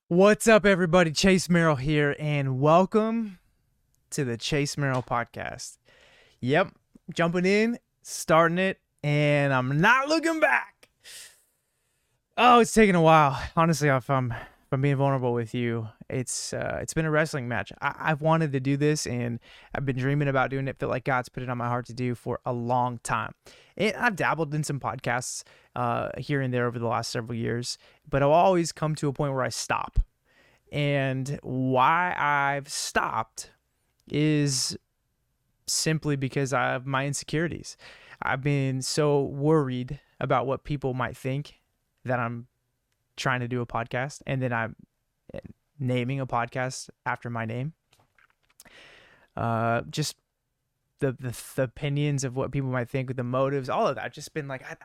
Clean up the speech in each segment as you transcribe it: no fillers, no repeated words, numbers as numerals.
What's up, everybody? Chase Merrell here, and welcome to the Chase Merrell Podcast. Yep, jumping in, starting it, and I'm not looking back. Oh, it's taken a while. Honestly, if I'm being vulnerable with you, it's been a wrestling match. I've wanted to do this, and I've been dreaming about doing it. Feel like God's put it on my heart to do for a long time. And I've dabbled in some podcasts here and there over the last several years, but I'll always come to a point where I stop. And why I've stopped is simply because I have my insecurities. I've been so worried about what people might think that I'm trying to do a podcast, and then I'm naming a podcast after my name. Just the opinions of what people might think, with the motives, all of that. Just been like, I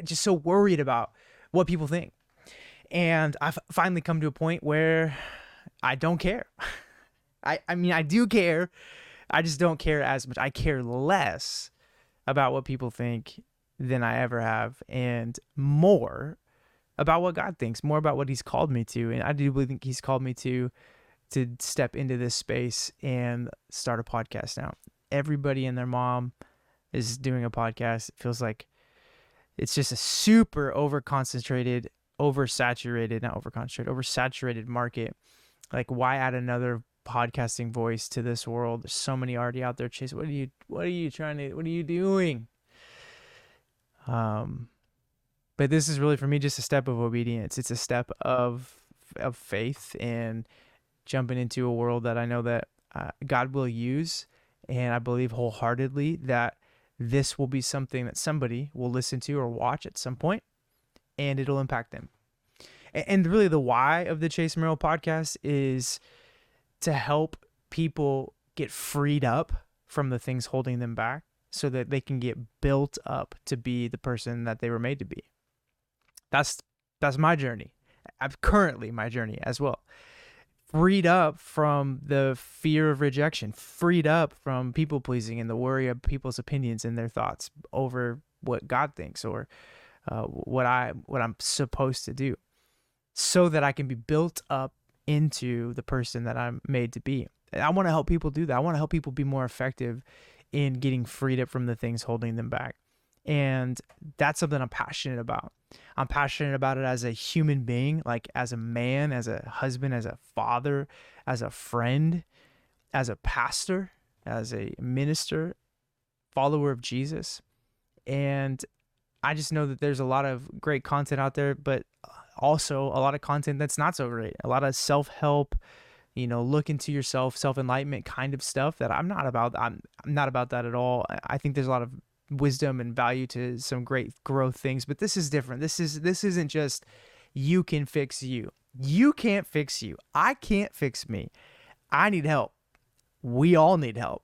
just so worried about what people think. And I've finally come to a point where I don't care. I mean, I do care. I just don't care as much. I care less about what people think than I ever have, and more about what God thinks, more about what he's called me to. And I do think he's called me to step into this space and start a podcast now. Everybody and their mom is doing a podcast. It feels like it's just a super oversaturated market. Like, why add another podcasting voice to this world? There's so many already out there. Chase, what are you doing? But this is really, for me, just a step of obedience. It's a step of faith, and jumping into a world that I know that God will use. And I believe wholeheartedly that this will be something that somebody will listen to or watch at some point, and it'll impact them. And really, the why of the Chase Merrell Podcast is to help people get freed up from the things holding them back, so that they can get built up to be the person that they were made to be. That's my journey. I'm currently my journey as well. Freed up from the fear of rejection, freed up from people pleasing and the worry of people's opinions and their thoughts over what God thinks, or what I'm supposed to do, so that I can be built up into the person that I'm made to be. And I want to help people do that. I want to help people be more effective in getting freed up from the things holding them back. And that's something I'm passionate about. I'm passionate about it as a human being, like as a man, as a husband, as a father, as a friend, as a pastor, as a minister, follower of Jesus. And I just know that there's a lot of great content out there, but also a lot of content that's not so great. A lot of self-help, look into yourself, self-enlightenment kind of stuff that I'm not about. I'm not about that at all. I think there's a lot of wisdom and value to some great growth things, but this is different. This isn't just you can fix you. You can't fix you. I can't fix me. I need help. We all need help.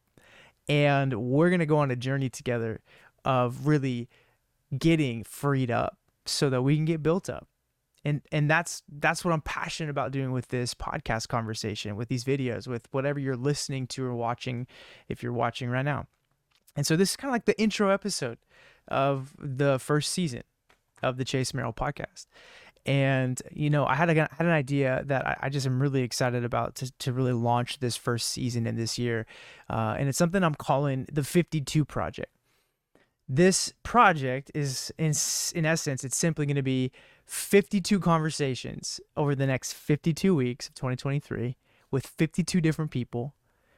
And we're going to go on a journey together of really getting freed up so that we can get built up. And that's what I'm passionate about doing with this podcast conversation, with these videos, with whatever you're listening to or watching, if you're watching right now. And so this is kind of like the intro episode of the first season of the Chase Merrell Podcast. And, I had an idea that I just am really excited about to really launch this first season in this year. And it's something I'm calling the 52 Project. This project is, in essence, it's simply going to be 52 conversations over the next 52 weeks of 2023 with 52 different people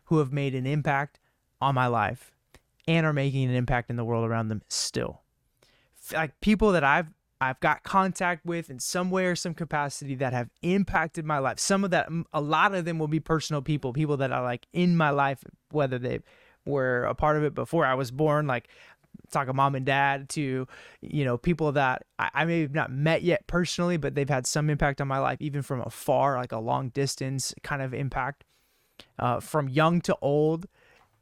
who have made an impact on my life and are making an impact in the world around them still. Like people that I've got contact with in some way or some capacity that have impacted my life. A lot of them will be personal people that are like in my life, whether they were a part of it before I was born, like talking mom and dad, to, people that I may have not met yet personally, but they've had some impact on my life, even from afar, like a long distance kind of impact, from young to old,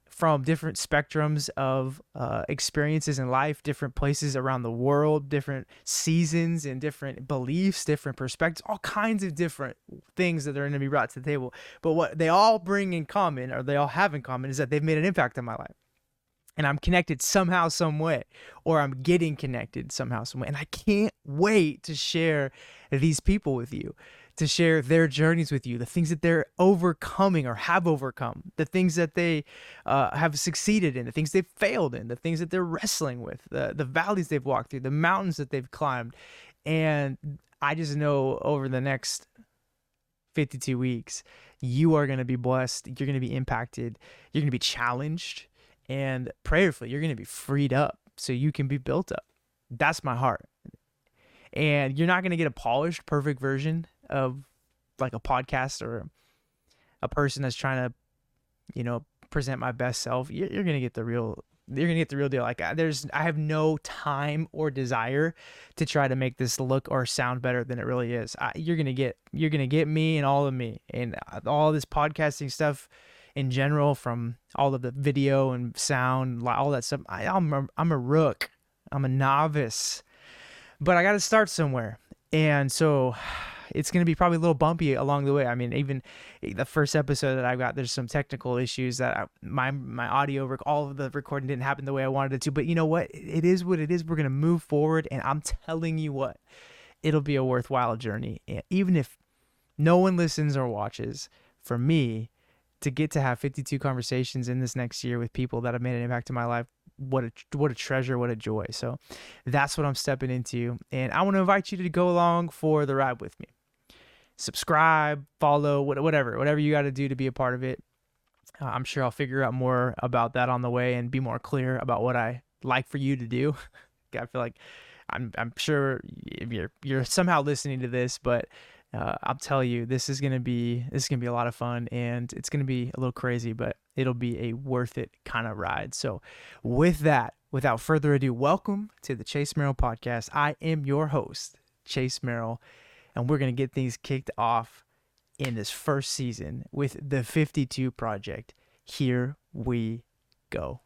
from different spectrums of experiences in life, different places around the world, different seasons and different beliefs, different perspectives, all kinds of different things that are going to be brought to the table. But what they all bring in common, or they all have in common, is that they've made an impact on my life. And I'm connected somehow, some way, or I'm getting connected somehow, some way. And I can't wait to share these people with you, to share their journeys with you, the things that they're overcoming or have overcome, the things that they have succeeded in, the things they've failed in, the things that they're wrestling with, the valleys they've walked through, the mountains that they've climbed. And I just know over the next 52 weeks, you are going to be blessed. You're going to be impacted. You're going to be challenged. And prayerfully, you're going to be freed up so you can be built up. That's my heart. And you're not going to get a polished, perfect version of like a podcast or a person that's trying to, present my best self. You're going to get the real. You're going to get the real deal. Like I have no time or desire to try to make this look or sound better than it really is. You're going to get me and all of me and all this podcasting stuff in general, from all of the video and sound, all that stuff. I'm a rook. I'm a novice. But I got to start somewhere. And so it's going to be probably a little bumpy along the way. I mean, even the first episode that I got, there's some technical issues that my audio, all of the recording didn't happen the way I wanted it to. But you know what? It is what it is. We're going to move forward. And I'm telling you what, it'll be a worthwhile journey. And even if no one listens or watches, for me to get to have 52 conversations in this next year with people that have made an impact in my life, what a treasure, what a joy. So that's what I'm stepping into. And I want to invite you to go along for the ride with me. Subscribe, follow, whatever you got to do to be a part of it. I'm sure I'll figure out more about that on the way and be more clear about what I like for you to do. I feel like I'm sure you're somehow listening to this, but I'll tell you, this is gonna be a lot of fun, and it's gonna be a little crazy, but it'll be a worth it kind of ride. So with that, without further ado, welcome to the Chase Merrell Podcast. I am your host, Chase Merrell, and we're gonna get things kicked off in this first season with the 52 Project. Here we go.